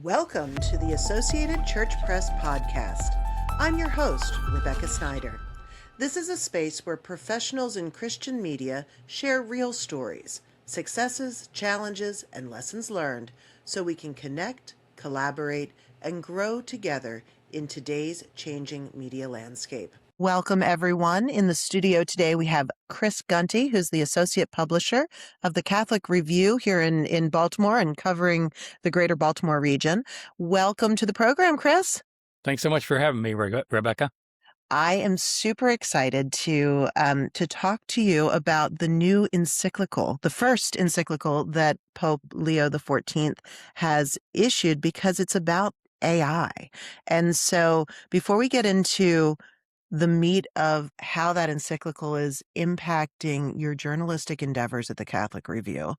Welcome to the Associated Church Press podcast. I'm your host, Rebecca Snyder. This is a space where professionals in Christian media share real stories, successes, challenges, and lessons learned so we can connect, collaborate, and grow together in today's changing media landscape. Welcome, everyone. In the studio today, we have Chris Gunty, who's the associate publisher of the Catholic Review here in Baltimore and covering the greater Baltimore region. Welcome to the program, Chris. Thanks so much for having me, Rebecca. I am super excited to talk to you about the new encyclical, the first encyclical that Pope Leo XIV has issued, because it's about AI. And so before we get into the meat of how that encyclical is impacting your journalistic endeavors at the Catholic Review,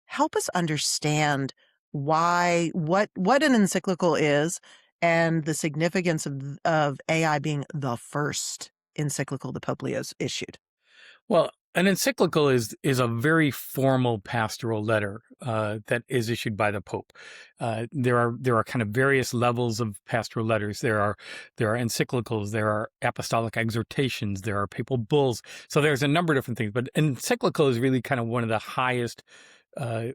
help us understand what an encyclical is and the significance of AI being the first encyclical that Pope Leo's issued. Well, an encyclical is a very formal pastoral letter that is issued by the Pope. There are kind of various levels of pastoral letters. There are encyclicals, there are apostolic exhortations, there are papal bulls. So there's a number of different things, but encyclical is really kind of one of the highest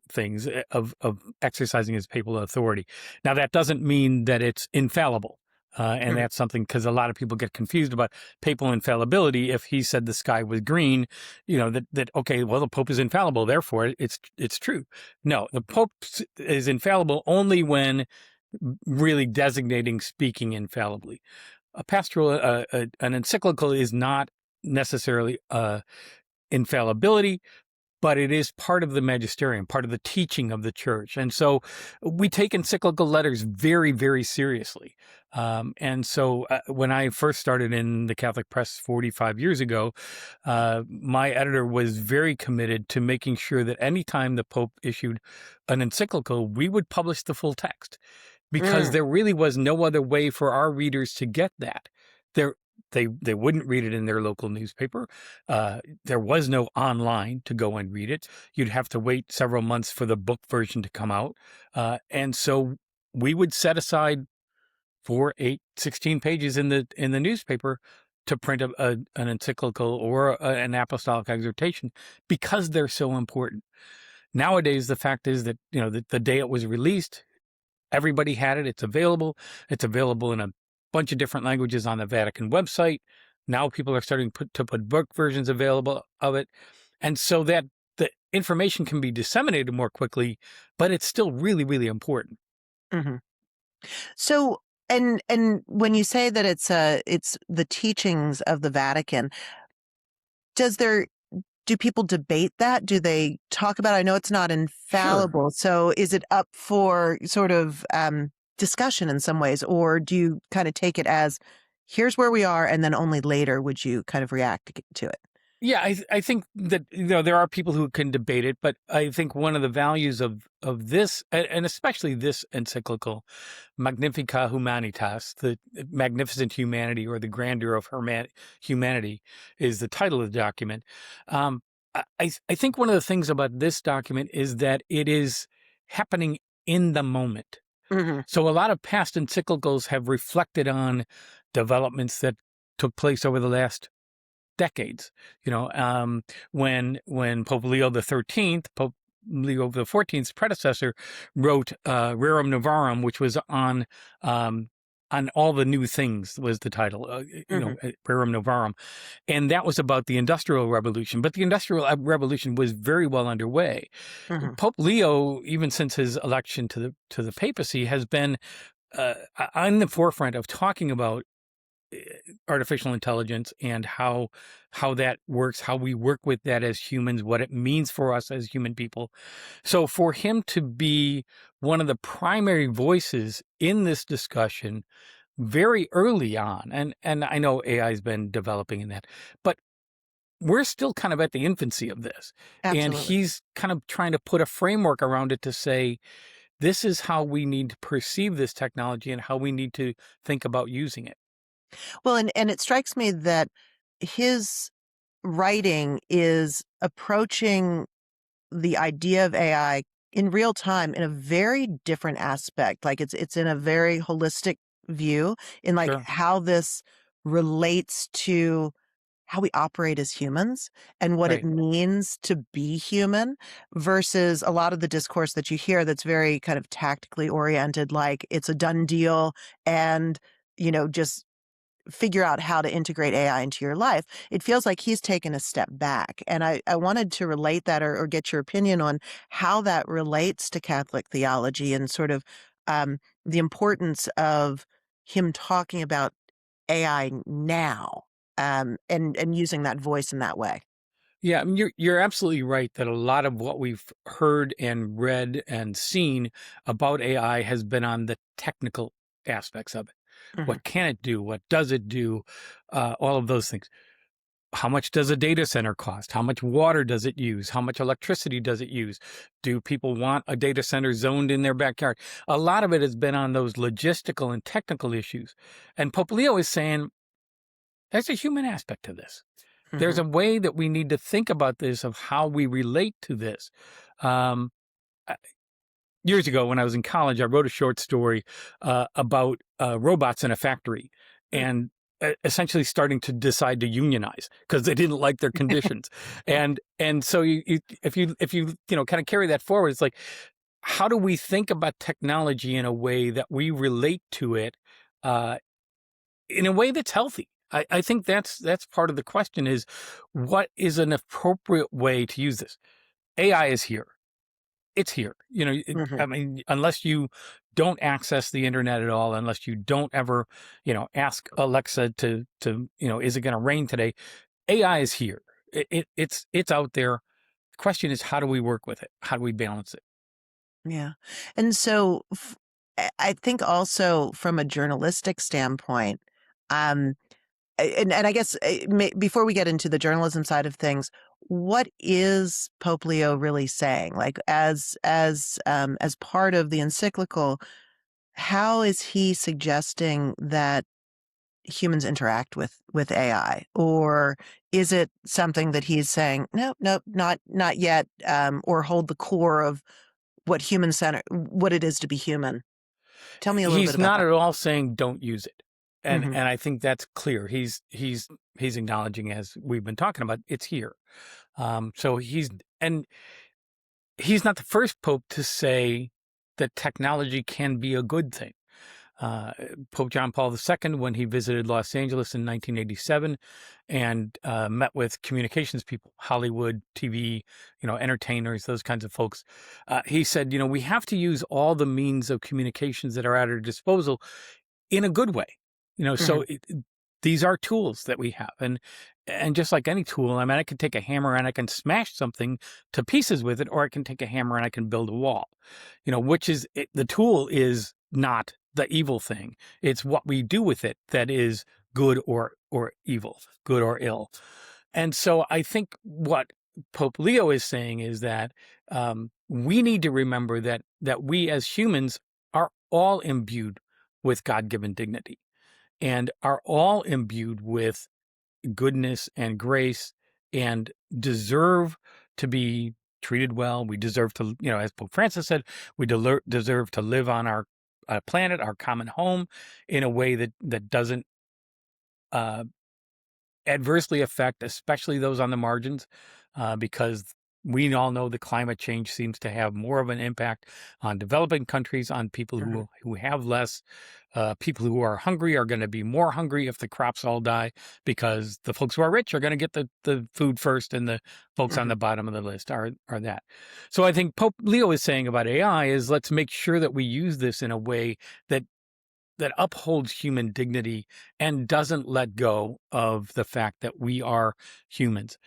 things of exercising his papal authority. Now, that doesn't mean that it's infallible. And that's something, because a lot of people get confused about papal infallibility. If he said the sky was green, okay, well, the Pope is infallible, therefore it's true. No, the Pope is infallible only when really designating speaking infallibly. A pastoral, an encyclical is not necessarily infallibility, but it is part of the magisterium, part of the teaching of the church. And so we take encyclical letters very, very seriously. And so when I first started in the Catholic Press 45 years ago, my editor was very committed to making sure that anytime the Pope issued an encyclical, we would publish the full text, because there really was no other way for our readers to get that. They wouldn't read it in their local newspaper. There was no online to go and read it. You'd have to wait several months for the book version to come out. And so we would set aside 4, 8, 16 pages in the newspaper to print an encyclical or an apostolic exhortation, because they're so important. Nowadays, the fact is that, the day it was released, everybody had it. It's available. It's available in a bunch of different languages on the Vatican website. Now people are starting to put book versions available of it. And so that the information can be disseminated more quickly, but it's still really, really important. Mm-hmm. So, and when you say that it's the teachings of the Vatican, do people debate that? Do they talk about it? I know it's not infallible. Sure. So is it up for sort of discussion in some ways, or do you kind of take it as, here's where we are, and then only later would you kind of react to it? Yeah, I think that there are people who can debate it, but I think one of the values of this, and especially this encyclical, Magnifica Humanitas, the magnificent humanity, or the grandeur of humanity, is the title of the document. I think one of the things about this document is that it is happening in the moment. Mm-hmm. So a lot of past encyclicals have reflected on developments that took place over the last decades. When Pope Leo XIII, Pope Leo XIV's predecessor, wrote Rerum Novarum, which was on all the new things, was the title, Rerum Novarum. And that was about the Industrial Revolution. But the Industrial Revolution was very well underway. Mm-hmm. Pope Leo, even since his election to the papacy, has been on the forefront of talking about artificial intelligence and how that works, how we work with that as humans, what it means for us as human people. So for him to be one of the primary voices in this discussion very early on, and I know AI has been developing in that, but we're still kind of at the infancy of this. Absolutely. And he's kind of trying to put a framework around it to say, this is how we need to perceive this technology and how we need to think about using it. Well, and it strikes me that his writing is approaching the idea of AI in real time in a very different aspect. Like it's in a very holistic view in like Sure. how this relates to how we operate as humans and what it Right. means to be human versus a lot of the discourse that you hear that's very kind of tactically oriented, like it's a done deal and, just figure out how to integrate AI into your life. It feels like he's taken a step back. And I wanted to relate that or get your opinion on how that relates to Catholic theology and sort of the importance of him talking about AI now and using that voice in that way. Yeah, I mean, you're absolutely right that a lot of what we've heard and read and seen about AI has been on the technical aspects of it. Hmm. What can it do? What does it do? All of those things. How much does a data center cost? How much water does it use? How much electricity does it use? Do people want a data center zoned in their backyard? A lot of it has been on those logistical and technical issues. And Pope Leo is saying there's a human aspect to this. There's Hmm. a way that we need to think about this of how we relate to this. Um, uh, Years ago, when I was in college, I wrote a short story about robots in a factory, and essentially starting to decide to unionize because they didn't like their conditions. And so if you kind of carry that forward, it's like, how do we think about technology in a way that we relate to it uh, in a way that's healthy? I think that's part of the question is, what is an appropriate way to use this? AI is here. It's here. Hmm. I mean, unless you don't access the internet at all, unless you don't ever, ask Alexa to, is it going to rain today? AI is here. It's out there. The question is, how do we work with it? How do we balance it? Yeah. And so I think also from a journalistic standpoint, um, and I guess before we get into the journalism side of things, what is Pope Leo really saying? Like as part of the encyclical, how is he suggesting that humans interact with AI, or is it something that he's saying no, no, not yet, or hold the core of what it is to be human? Tell me a little bit He's about not that. at all saying don't use it. And Hmm. and I think that's clear. He's acknowledging, as we've been talking about, it's here. So he's not the first pope to say that technology can be a good thing. Uh, Pope John Paul II, when he visited Los Angeles in 1987 and met with communications people, Hollywood, TV, entertainers, those kinds of folks, he said, we have to use all the means of communications that are at our disposal in a good way. Hmm. These are tools that we have, and just like any tool, I mean, I can take a hammer and I can smash something to pieces with it, or I can take a hammer and I can build a wall. Which is the tool is not the evil thing. It's what we do with it that is good or evil, good or ill. And so I think what Pope Leo is saying is that we need to remember that we as humans are all imbued with God-given dignity and are all imbued with goodness and grace and deserve to be treated well. We deserve to, as Pope Francis said, we deserve to live on our planet, our common home, in a way that doesn't uh, adversely affect, especially those on the margins, because we all know the climate change seems to have more of an impact on developing countries, on people Hmm. who have less. People who are hungry are going to be more hungry if the crops all die, because the folks who are rich are going to get the food first, and the folks on Hmm. the bottom of the list are that. So I think Pope Leo is saying about AI is, let's make sure that we use this in a way that upholds human dignity and doesn't let go of the fact that we are humans.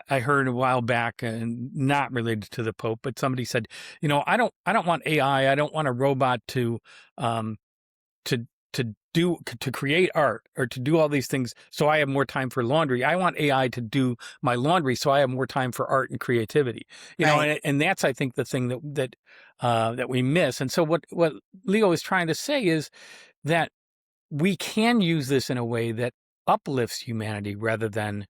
I heard a while back, and not related to the Pope, but somebody said, I don't want AI, I don't want a robot um, to to create art or to do all these things so I have more time for laundry. I want AI to do my laundry so I have more time for art and creativity. Right. And that's, I think, the thing that we miss. And so what Leo is trying to say is that we can use this in a way that uplifts humanity rather than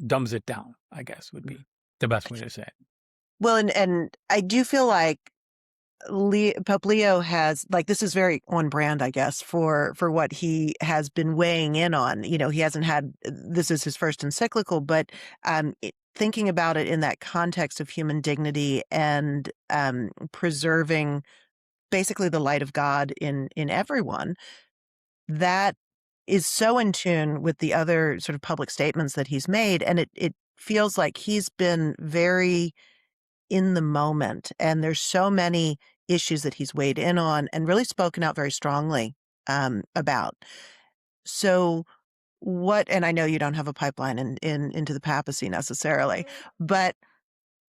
dumbs it down, I guess would be the best way to say it. Well, and I do feel like Pope Leo has like this is very on brand, I guess, for what he has been weighing in on. He hasn't had this is his first encyclical, but thinking about it in that context of human dignity and preserving basically the light of God in everyone, that is so in tune with the other sort of public statements that he's made, and it feels like he's been very in the moment. And there's so many issues that he's weighed in on and really spoken out very strongly about. So and I know you don't have a pipeline into the papacy necessarily, but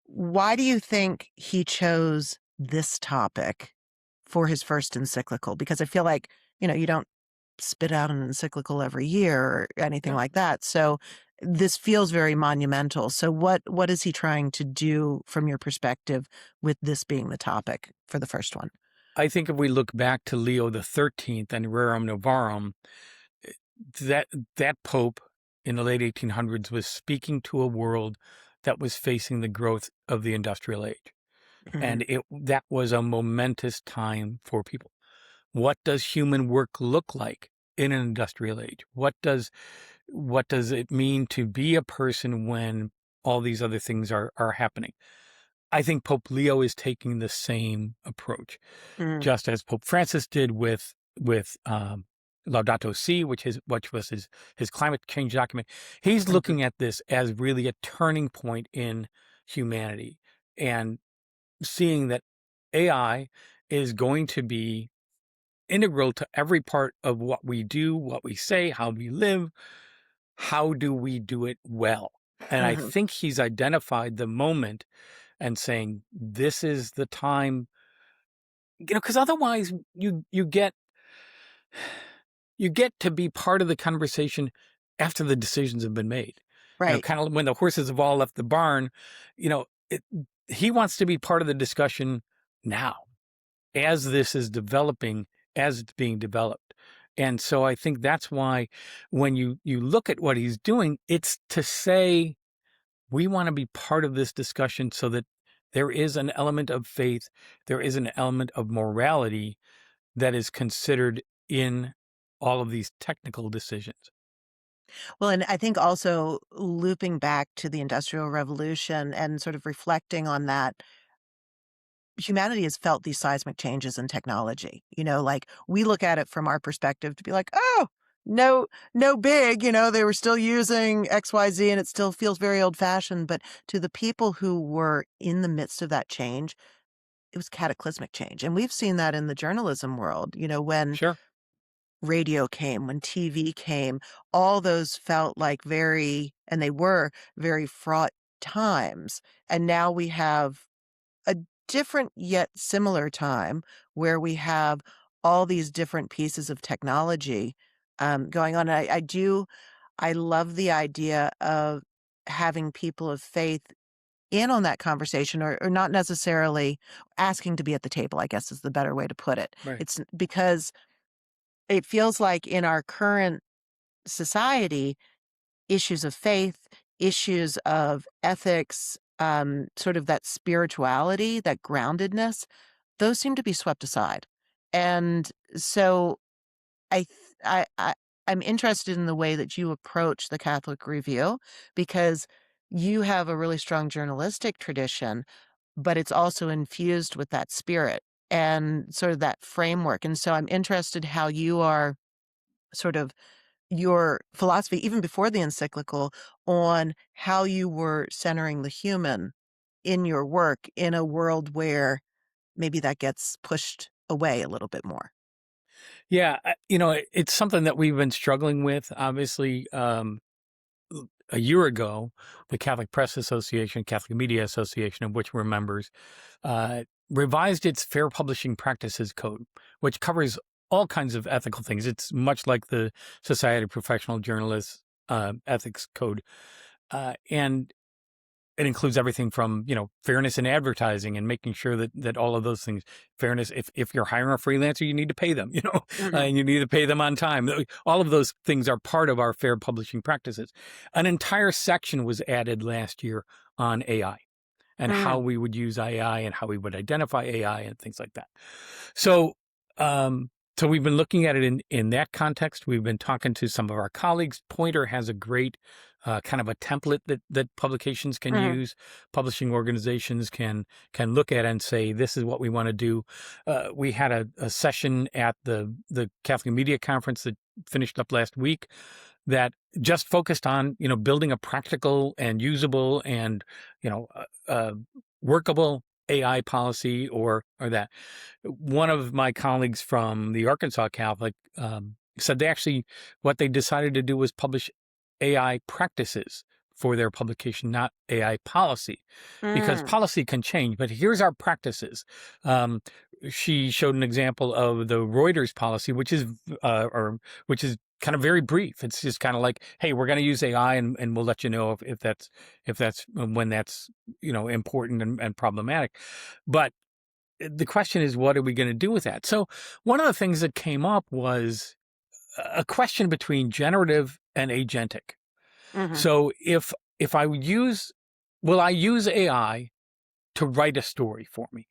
why do you think he chose this topic for his first encyclical? Because I feel like, you don't spit out an encyclical every year or anything Yeah. like that. So this feels very monumental. So what is he trying to do from your perspective with this being the topic for the first one? I think if we look back to Leo XIII and Rerum Novarum, that that pope in the late 1800s was speaking to a world that was facing the growth of the industrial age. Mhm. And that was a momentous time for people. What does human work look like in an industrial age? What does it mean to be a person when all these other things are happening? I think Pope Leo is taking the same approach, Mm. just as Pope Francis did with Laudato Si, which was his climate change document. He's Mhm. looking at this as really a turning point in humanity and seeing that AI is going to be integral to every part of what we do, what we say, how we live. How do we do it well? And I Mhm. think he's identified the moment and saying, this is the time, because otherwise you get to be part of the conversation after the decisions have been made. Right. Kind of when the horses have all left the barn, you know, it, he wants to be part of the discussion now as this is developing, as it's being developed. And so I think that's why when you look at what he's doing, it's to say we want to be part of this discussion so that there is an element of faith, there is an element of morality that is considered in all of these technical decisions. Well, and I think also looping back to the Industrial Revolution and sort of reflecting on that, humanity has felt these seismic changes in technology. Like we look at it from our perspective to be like, oh, no big, they were still using XYZ and it still feels very old fashioned. But to the people who were in the midst of that change, it was cataclysmic change. And we've seen that in the journalism world, when Sure. radio came, when TV came, all those felt like and they were very fraught times. And now we have a different yet similar time where we have all these different pieces of technology going on. I love the idea of having people of faith in on that conversation or not necessarily asking to be at the table, I guess is the better way to put it. Right. It's because it feels like in our current society, issues of faith, issues of ethics, sort of that spirituality, that groundedness, those seem to be swept aside. And so I, th- I'm interested in the way that you approach the Catholic Review because you have a really strong journalistic tradition, but it's also infused with that spirit and sort of that framework. And so I'm interested how you are sort of your philosophy, even before the encyclical, on how you were centering the human in your work in a world where maybe that gets pushed away a little bit more. Yeah, it's something that we've been struggling with. Obviously, a year ago, the Catholic Press Association, Catholic Media Association, of which we're members, revised its Fair Publishing Practices Code, which covers all kinds of ethical things. It's much like the Society of Professional Journalists Ethics Code, and it includes everything from fairness in advertising and making sure that all of those things, fairness, if you're hiring a freelancer, you need to pay them, Mhm. and you need to pay them on time. All of those things are part of our fair publishing practices. An entire section was added last year on AI. and how Mm. we would use AI and how we would identify AI and things like that. So, so we've been looking at it in that context. We've been talking to some of our colleagues. Pointer has a great kind of a template that publications can Mhm. use, publishing organizations can look at and say, this is what we want to do. We had a session at the Catholic Media Conference that finished up last week that just focused on, building a practical and usable and, workable AI policy or that. One of my colleagues from the Arkansas Catholic said what they decided to do was publish AI practices for their publication, not AI policy, because Mm. policy can change. But here's our practices. Um, she showed an example of the Reuters policy, which is kind of very brief. It's just kind of like, hey, we're going to use AI, and we'll let you know if that's when that's important and problematic. But the question is, what are we going to do with that? So one of the things that came up was a question between generative and agentic. Mhm. So if I would will I use AI to write a story for me?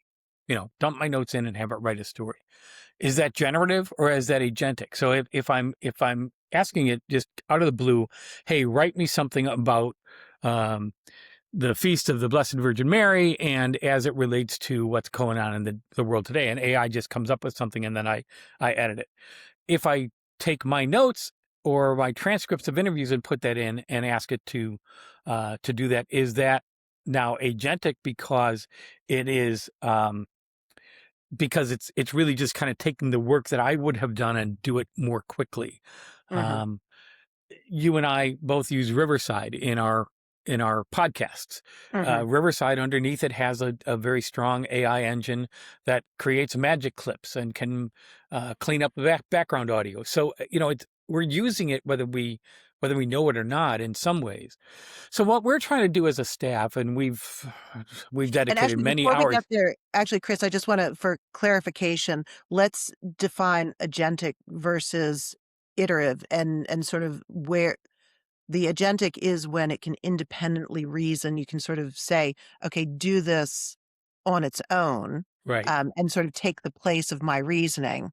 Dump my notes in and have it write a story. Is that generative or is that agentic? So if I'm asking it just out of the blue, hey, write me something about um, the feast of the Blessed Virgin Mary and as it relates to what's going on in the world today, and AI just comes up with something and then I edit it. If I take my notes or my transcripts of interviews and put that in and ask it to do that, is that now agentic because it is because it's really just kind of taking the work that I would have done and do it more quickly. Mhm. Um, you and I both use Riverside in our podcasts. Mhm. Riverside underneath it has a very strong AI engine that creates magic clips and can clean up the background audio. So we're using it whether we know it or not in some ways. So what we're trying to do as a staff, and we've And dedicated actually, many before we get hours. there, actually, Chris, I just wanna for clarification, let's define agentic versus iterative and sort of where the agentic is when it can independently reason. You can sort of say, "Okay, do this on its own," Right. and sort of take the place of my reasoning.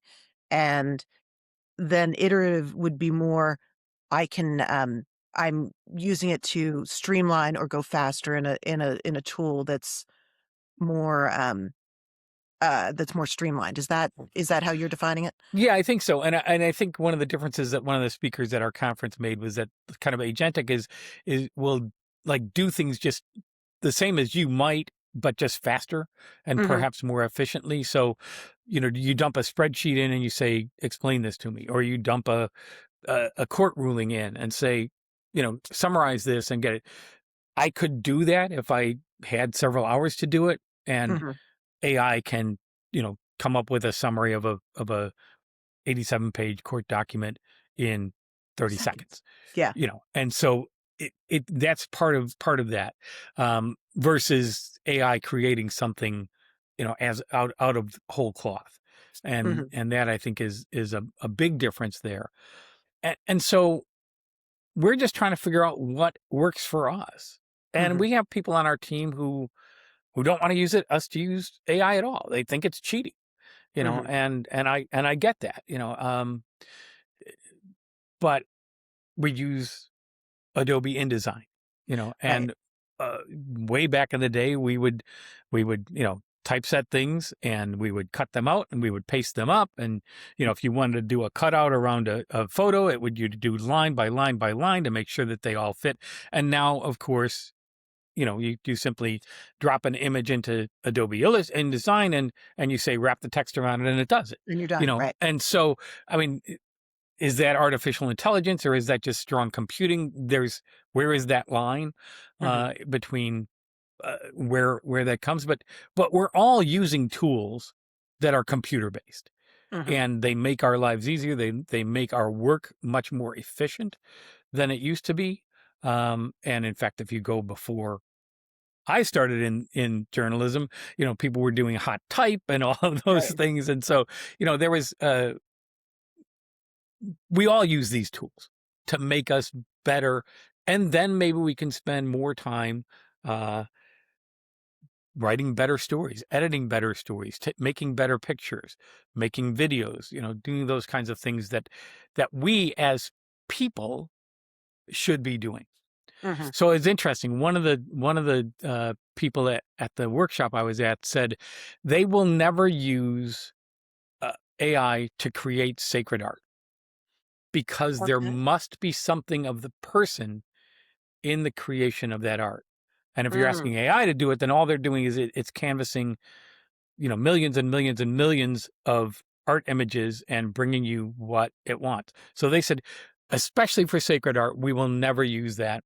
And then iterative would be more, I can, I'm using it to streamline or go faster in a tool that's more streamlined. Is that how you're defining it? Yeah, I think so, and I think one of the differences that one of the speakers at our conference made was that kind of agentic is will like do things just the same as you might, but just faster and Mhm. perhaps more efficiently. So, you dump a spreadsheet in and you say, "Explain this to me," or you dump a court ruling in and say, "Summarize this and get it." I could do that if I had several hours to do it, and Mhm. AI can, come up with a summary of a 87-page court document in 30 Seconds. seconds, Yeah. and so that's part of that, versus AI creating something, as out of whole cloth. And Mhm. that I think is a big difference there. And so we're just trying to figure out what works for us. And Mhm. we have people on our team who don't want to use us to use AI at all. They think it's cheating, Mhm. and I get that, but we use Adobe InDesign, Right. and way back in the day, we would typeset things and we would cut them out and we would paste them up. And if you wanted to do a cutout around a photo, you'd do line by line by line to make sure that they all fit. And now, of course, you simply drop an image into Adobe InDesign and you say wrap the text around it and it does it. And you're done, right. And so, I mean, is that artificial intelligence or is that just strong computing? Where is that line Mhm. between where that comes? But we're all using tools that are computer based, Mhm. and they make our lives easier. They make our work much more efficient than it used to be. And in fact, if you go before I started in journalism, people were doing hot type and all of those Right. things, and so there was we all use these tools to make us better, and then maybe we can spend more time writing better stories, editing better stories, making better pictures, making videos, doing those kinds of things that we as people should be doing. Hmm. So it's interesting. One of the people at the workshop I was at said they will never use AI to create sacred art because there Okay. must be something of the person in the creation of that art. And if you're Mm. asking AI to do it, then all they're doing is it's canvassing, millions and millions and millions of art images and bringing you what it wants. So they said, especially for sacred art, we will never use that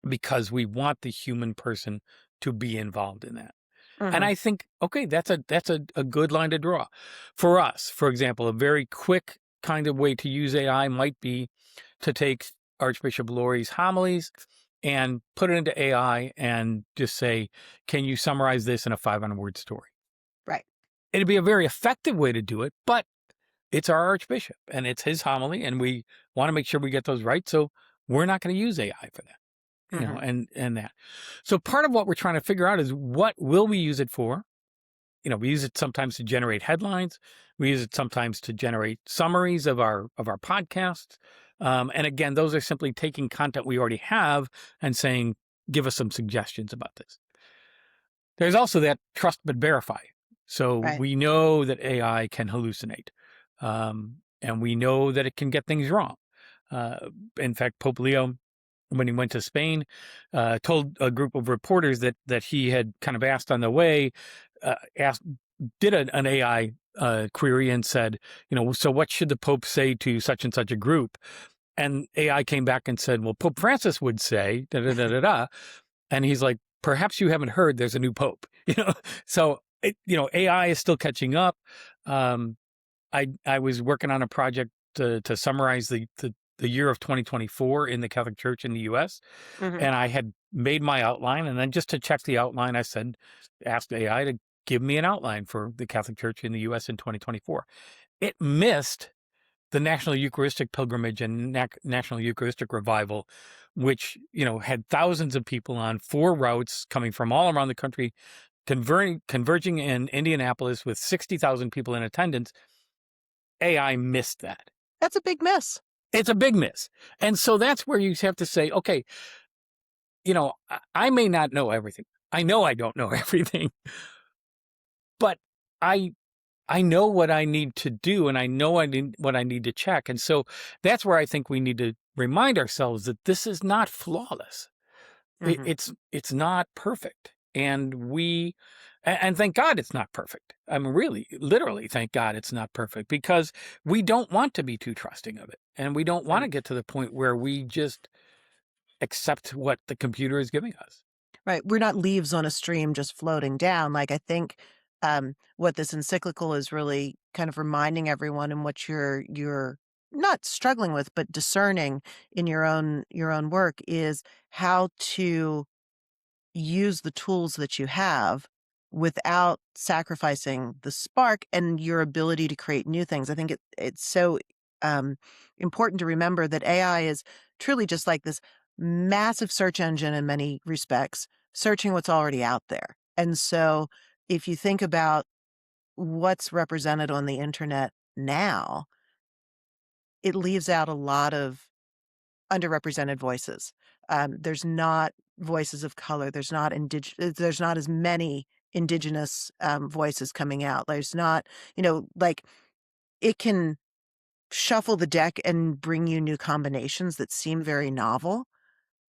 because we want the human person to be involved in that. And Hmm. I think, okay, that's a good line to draw. For us, for example, a very quick kind of way to use AI might be to take Archbishop Laurie's homilies and put it into AI and just say, can you summarize this in a 500-word story? Right. It'd be a very effective way to do it, but it's our Archbishop and it's his homily, and we want to make sure we get those right. So we're not going to use AI for that. Hmm. And that. So part of what we're trying to figure out is what will we use it for? We use it sometimes to generate headlines. We use it sometimes to generate summaries of our podcasts. And again, those are simply taking content we already have and saying, give us some suggestions about this. There's also that trust but verify. So Right. we know that AI can hallucinate. And we know that it can get things wrong. In fact, Pope Leo, when he went to Spain, told a group of reporters that he had kind of asked on the way, did an AI query and said, so what should the Pope say to such and such a group? And AI came back and said, well, Pope Francis would say, da da da da da. And he's like, perhaps you haven't heard there's a new Pope, So, AI is still catching up. I was working on a project to summarize the year of 2024 in the Catholic Church in the U.S. Hmm. And I had made my outline, and then just to check the outline, I asked AI to give me an outline for the Catholic Church in the U.S. in 2024. It missed the National Eucharistic Pilgrimage and National Eucharistic Revival, which had thousands of people on 4 routes coming from all around the country, converging in Indianapolis with 60,000 people in attendance. AI missed that. That's a big miss. It's a big miss. And so that's where you have to say, okay, I may not know everything. I know I don't know everything, but I know what I need to do, and I know what I need to check. And so that's where I think we need to remind ourselves that this is not flawless. Hmm. It's not perfect. And thank God it's not perfect. I mean, really, literally, thank God it's not perfect, because we don't want to be too trusting of it. And we don't want to Right. get to the point where we just accept what the computer is giving us. Right. We're not leaves on a stream just floating down. Like, I think what this encyclical is really kind of reminding everyone, and what you're not struggling with, but discerning in your own work, is how to use the tools that you have without sacrificing the spark and your ability to create new things. I think it's so um, important to remember that AI is truly just like this massive search engine in many respects, searching what's already out there. And so if you think about what's represented on the internet now, it leaves out a lot of underrepresented voices. There's not voices of color. There's not as many indigenous voices coming out. There's not, like, it can shuffle the deck and bring you new combinations that seem very novel.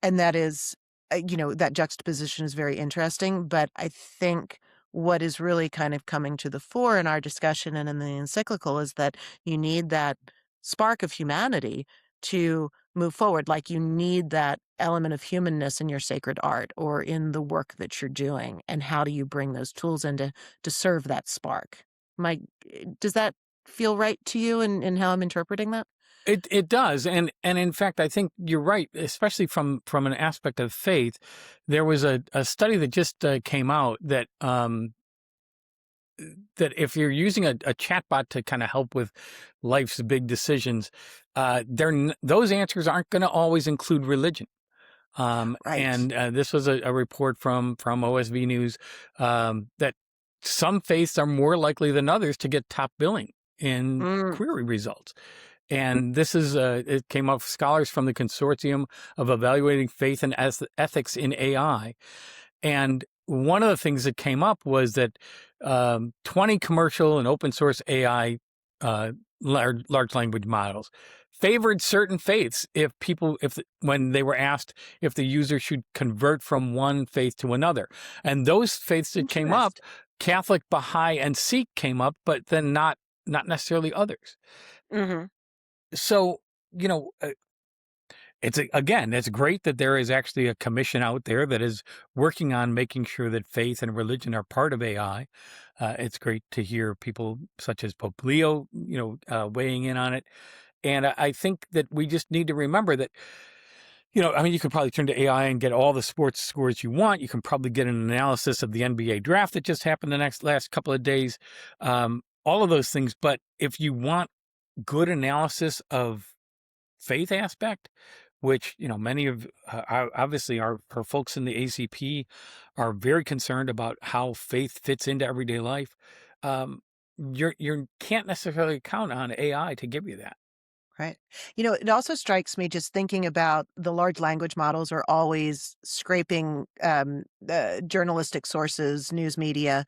And that is, that juxtaposition is very interesting. But I think what is really kind of coming to the fore in our discussion and in the encyclical is that you need that spark of humanity to move forward. Like, you need that element of humanness in your sacred art or in the work that you're doing. And how do you bring those tools in to serve that spark? Does that feel right to you in how I'm interpreting that? It does, and in fact, I think you're right, especially from an aspect of faith. There was a study that just came out that if you're using a chatbot to kind of help with life's big decisions, those answers aren't going to always include religion. Right. And this was a report from OSV News that some faiths are more likely than others to get top billing in Mm, query results. And this is it came up scholars from the Consortium of Evaluating Faith and Ethics in AI. And one of the things that came up was that 20 commercial and open source AI large language models favored certain faiths when they were asked if the user should convert from one faith to another. And those faiths that came up, interesting. Catholic, Baha'i, and Sikh came up, but then not necessarily others. Hmm. So, you know, again, it's great that there is actually a commission out there that is working on making sure that faith and religion are part of AI. It's great to hear people such as Pope Leo, weighing in on it. And I think that we just need to remember that, I mean, you can probably turn to AI and get all the sports scores you want. You can probably get an analysis of the NBA draft that just happened the last couple of days. All of those things. But if you want good analysis of faith aspect, which many of obviously our folks in the ACP are very concerned about how faith fits into everyday life. You can't necessarily count on AI to give you that. Right. It also strikes me just thinking about the large language models are always scraping journalistic sources, news media,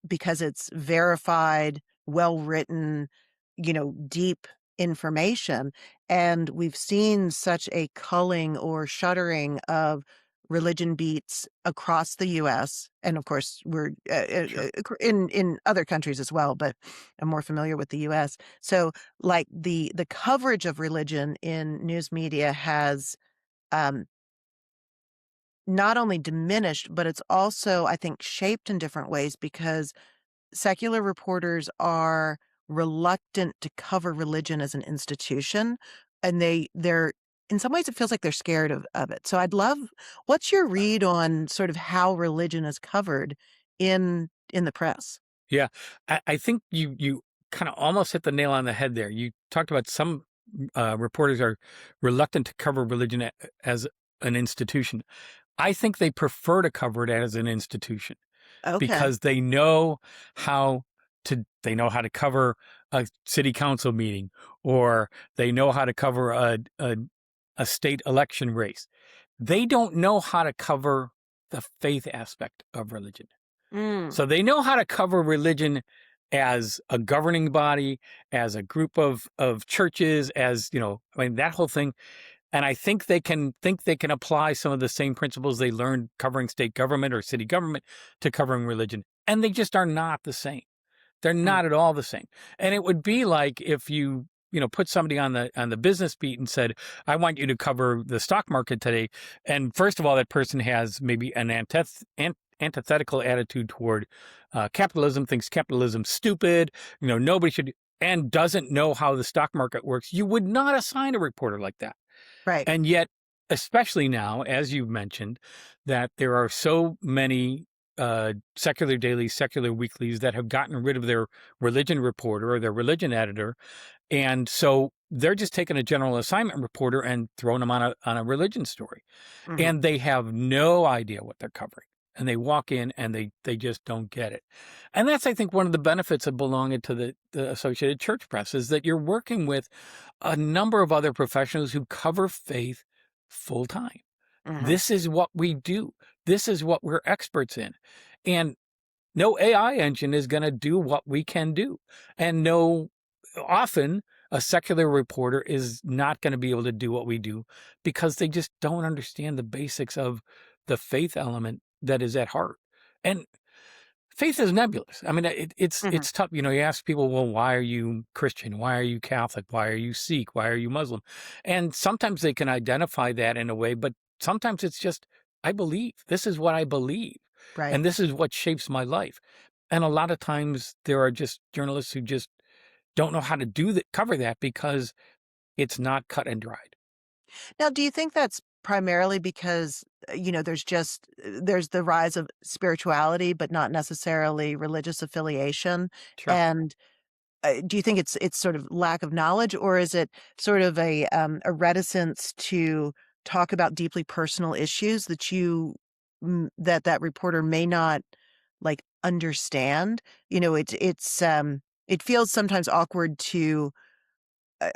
because it's verified, well written, deep information. And we've seen such a culling or shuttering of religion beats across the US. And of course, we're Sure. in other countries as well, but I'm more familiar with the US. So like the coverage of religion in news media has um, not only diminished, but it's also, I think, shaped in different ways because secular reporters are reluctant to cover religion as an institution, and they're in some ways it feels like they're scared of it. So I'd love what's your read on sort of how religion is covered in the press? Yeah, I think you kind of almost hit the nail on the head there. You talked about some reporters are reluctant to cover religion as an institution. I think they prefer to cover it as an institution Okay. because they know how to cover a city council meeting, or they know how to cover a state election race. They don't know how to cover the faith aspect of religion. Mm, So they know how to cover religion as a governing body, as a group of churches, I mean, that whole thing. And I think they can apply some of the same principles they learned covering state government or city government to covering religion. And they just are not the same. They're mm, not at all the same. And it would be like if put somebody on the business beat and said, I want you to cover the stock market today. And first of all, that person has maybe an antithetical attitude toward capitalism, thinks capitalism's stupid, nobody should, and doesn't know how the stock market works. You would not assign a reporter like that. right. And yet, especially now, as you've mentioned, that there are so many secular dailies, secular weeklies that have gotten rid of their religion reporter or their religion editor. And so they're just taking a general assignment reporter and throwing them on a religion story. Mhm. And they have no idea what they're covering. And they walk in and they just don't get it. And that's, I think, one of the benefits of belonging to the Associated Church Press is that you're working with a number of other professionals who cover faith full time. Mhm. This is what we do. This is what we're experts in. And no AI engine is going to do what we can do. And often a secular reporter is not going to be able to do what we do because they just don't understand the basics of the faith element that is at heart. And faith is nebulous. I mean, Mhm. it's tough. You ask people, well, why are you Christian? Why are you Catholic? Why are you Sikh? Why are you Muslim? And sometimes they can identify that in a way, but sometimes it's just, I believe. This is what I believe. Right. And this is what shapes my life. And a lot of times there are just journalists who just don't know how to cover that because it's not cut and dried. Now, do you think that's primarily because, there's the rise of spirituality, but not necessarily religious affiliation? Sure. And, do you think it's sort of lack of knowledge, or is it sort of a reticence to talk about deeply personal issues that that reporter may not like understand. It feels sometimes awkward uh,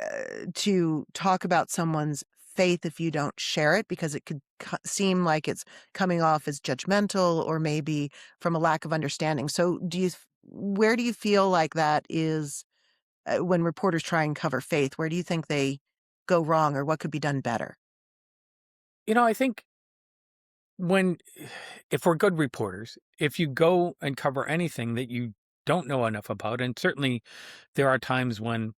to talk about someone's faith if you don't share it, because it could seem like it's coming off as judgmental or maybe from a lack of understanding. So where do you feel like that is when reporters try and cover faith? Where do you think they go wrong, or what could be done better? I think when if we're good reporters, if you go and cover anything that you don't know enough about, and certainly there are times when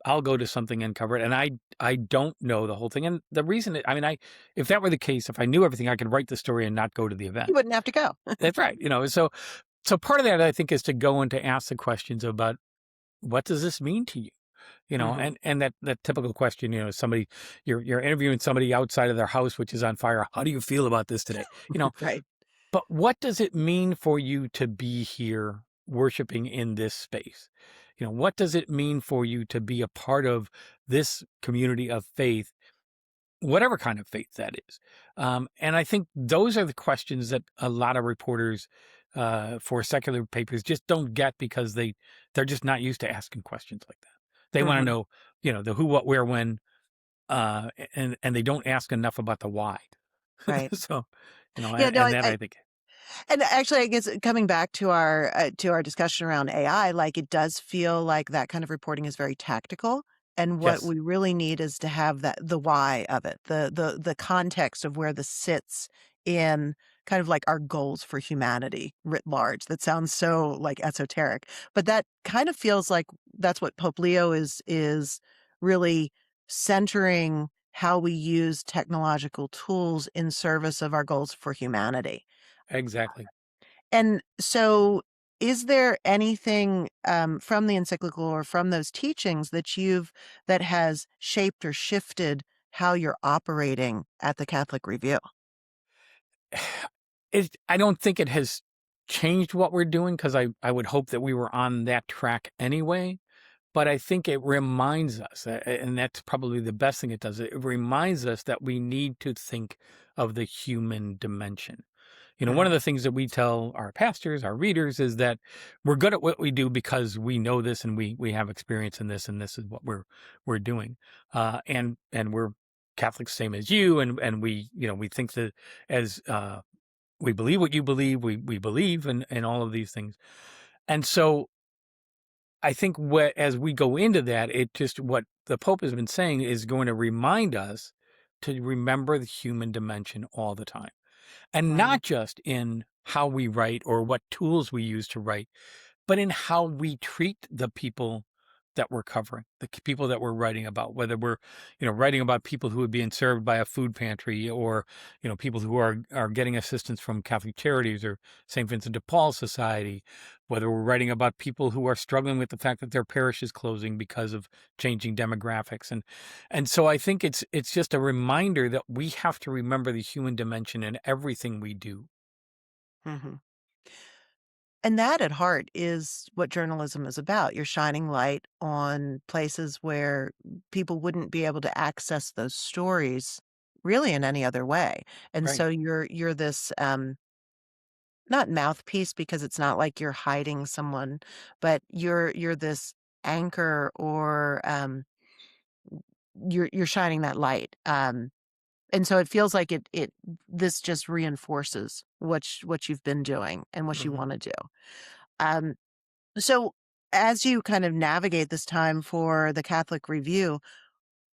I'll go to something and cover it, and I don't know the whole thing. And the reason, I mean, if that were the case, if I knew everything, I could write the story and not go to the event. You wouldn't have to go. That's right. So part of that, I think, is to go and to ask the questions about what does this mean to you? Hmm. And that typical question, somebody, you're interviewing somebody outside of their house, which is on fire. How do you feel about this today? Right. But what does it mean for you to be here worshiping in this space? What does it mean for you to be a part of this community of faith, whatever kind of faith that is? And I think those are the questions that a lot of reporters for secular papers just don't get, because they're just not used to asking questions like that. They want to Hmm. know, the who, what, where, when, and they don't ask enough about the why. Right. So, Yeah. No. and that, I think, And actually, I guess coming back to our discussion around AI, like it does feel like that kind of reporting is very tactical. And what yes, we really need is to have the why of it, the context of where this sits in kind of like our goals for humanity writ large. That sounds so like esoteric, but that kind of feels like that's what Pope Leo is really centering how we use technological tools in service of our goals for humanity. exactly. And so, is there anything from the encyclical or from those teachings that has shaped or shifted how you're operating at the Catholic Review? I don't think it has changed what we're doing, because I would hope that we were on that track anyway. But I think it reminds us, and that's probably the best thing it does. It reminds us that we need to think of the human dimension. One of Mhm. the things that we tell our pastors, our readers, is that we're good at what we do because we know this, and we have experience in this, and this is what we're doing. And we're Catholics, same as you, and we think that as we believe what you believe, we believe in all of these things. And so I think as we go into that, what the Pope has been saying is going to remind us to remember the human dimension all the time. And Right. not just in how we write or what tools we use to write, but in how we treat the people that we're covering, people that we're writing about, whether we're, writing about people who are being served by a food pantry, or, people who are getting assistance from Catholic Charities or St. Vincent de Paul Society, whether we're writing about people who are struggling with the fact that their parish is closing because of changing demographics. And so I think it's just a reminder that we have to remember the human dimension in everything we do. Mhm. And that at heart is what journalism is about. You're shining light on places where people wouldn't be able to access those stories really in any other way. And Right. so you're this not mouthpiece, because it's not like you're hiding someone, but you're this anchor, or you're shining that light. And so it feels like it this just reinforces what you've been doing and what you Mhm. want to do. Um, so as you kind of navigate this time for the Catholic Review,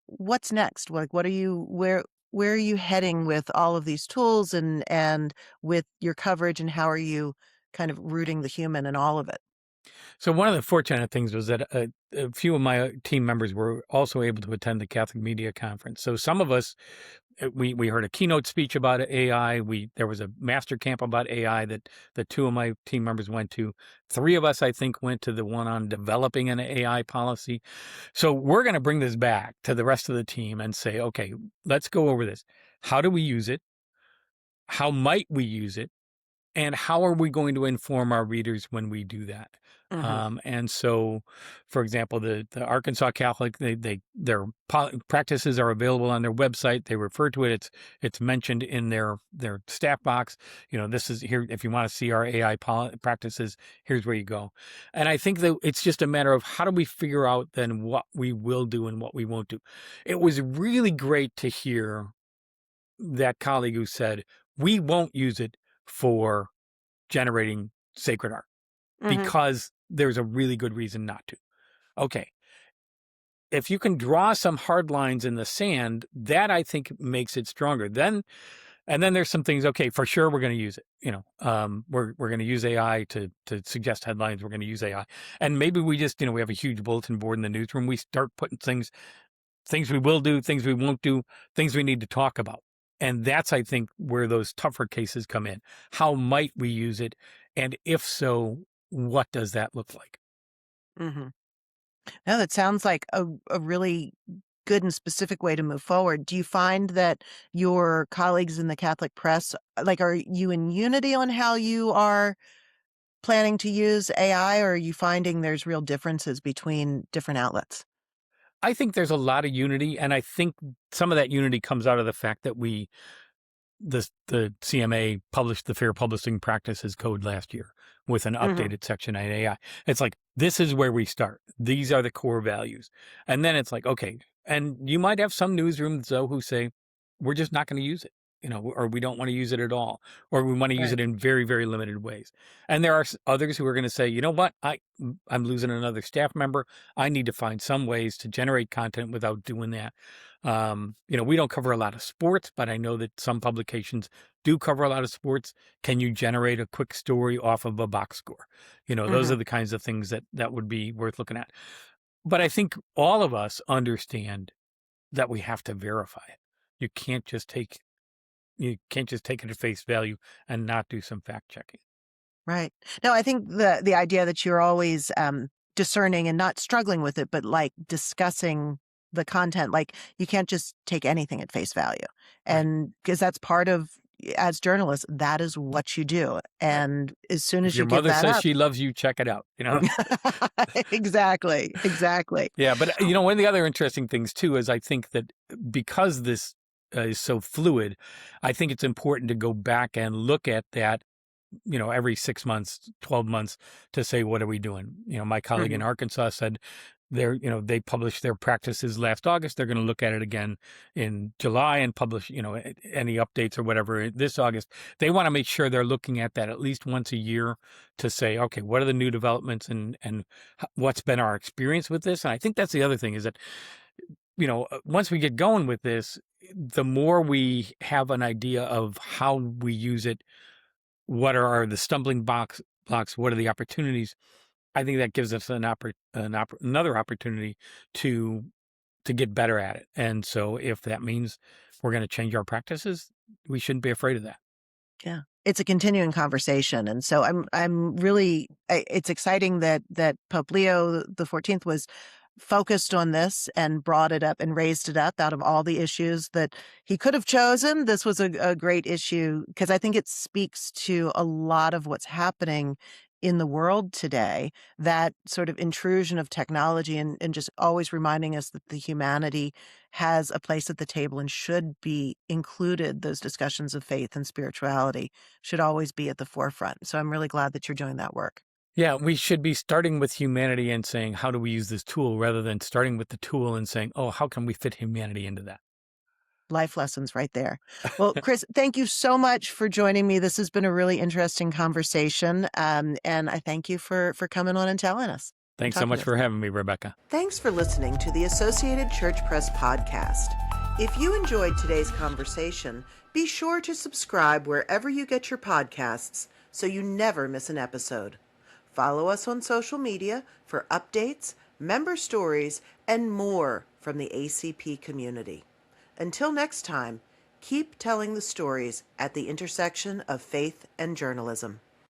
what's next? Like, what are you where are you heading with all of these tools and with your coverage, and how are you kind of rooting the human in all of it? So one of the fortunate things was that a few of my team members were also able to attend the Catholic Media Conference. So some of us, we heard a keynote speech about AI. There was a master camp about AI that the two of my team members went to. Three of us, I think, went to the one on developing an AI policy. So we're going to bring this back to the rest of the team and say, okay, let's go over this. How do we use it? How might we use it? And how are we going to inform our readers when we do that? Hmm. And so, for example, the Arkansas Catholic, their practices are available on their website. They refer to it. It's mentioned in their staff box. This is here. If you want to see our AI practices, here's where you go. And I think that it's just a matter of how do we figure out then what we will do and what we won't do. It was really great to hear that colleague who said, we won't use it for generating sacred art Hmm. because there's a really good reason not to. Okay. If you can draw some hard lines in the sand, that I think makes it stronger. And then there's some things, okay, for sure we're going to use it. We're going to use AI to suggest headlines. We're going to use AI. And maybe we just, we have a huge bulletin board in the newsroom. We start putting things we will do, things we won't do, things we need to talk about. And that's, I think, where those tougher cases come in. How might we use it? And if so, what does that look like? Hmm. No, that sounds like a really good and specific way to move forward. Do you find that your colleagues in the Catholic press, like, are you in unity on how you are planning to use AI, or are you finding there's real differences between different outlets? I think there's a lot of unity, and I think some of that unity comes out of the fact that the CMA published the Fair Publishing Practices Code last year with an Hmm. updated section on AI. It's like, this is where we start. These are the core values. And then it's like, okay, and you might have some newsrooms, though, who say, we're just not going to use it, or we don't want to use it at all, or we want to use Right. it in very, very limited ways. And there are others who are going to say, you know what, I'm losing another staff member. I need to find some ways to generate content without doing that. We don't cover a lot of sports, but I know that some publications do cover a lot of sports. Can you generate a quick story off of a box score? Those Hmm. are the kinds of things that would be worth looking at. But I think all of us understand that we have to verify it. You can't just take it at face value and not do some fact checking. Right. No, I think the idea that you're always discerning and not struggling with it, but like discussing the content, like you can't just take anything at face value. Right. And because that's part of, as journalists, that is what you do. Right. And as soon If as your you give mother that says up, she loves you, check it out. exactly, exactly. Yeah, but one of the other interesting things too is I think that because this is so fluid, I think it's important to go back and look at that, every 6 months, 12 months to say, what are we doing? My colleague in Hmm. Arkansas said they published their practices last August. They're going to look at it again in July and publish, any updates or whatever this August. They want to make sure they're looking at that at least once a year to say, okay, what are the new developments and what's been our experience with this? And I think that's the other thing is that, once we get going with this, the more we have an idea of how we use it, what are the stumbling blocks, what are the opportunities, I think that gives us another opportunity to get better at it. And so if that means we're going to change our practices, we shouldn't be afraid of that. Yeah. It's a continuing conversation. And so I'm really it's exciting that Pope Leo the 14th was focused on this and brought it up and raised it up out of all the issues that he could have chosen. This was a great issue because I think it speaks to a lot of what's happening in the world today, that sort of intrusion of technology and just always reminding us that the humanity has a place at the table and should be included. Those discussions of faith and spirituality should always be at the forefront. So I'm really glad that you're doing that work. Yeah, we should be starting with humanity and saying, how do we use this tool rather than starting with the tool and saying, oh, how can we fit humanity into that? Life lessons right there. Well, Chris, thank you so much for joining me. This has been a really interesting conversation. And I thank you for coming on and telling us and Thanks so talking much to us. for having me, Rebecca. Thanks for listening to the Associated Church Press podcast. If you enjoyed today's conversation, be sure to subscribe wherever you get your podcasts so you never miss an episode. Follow us on social media for updates, member stories, and more from the ACP community. Until next time, keep telling the stories at the intersection of faith and journalism.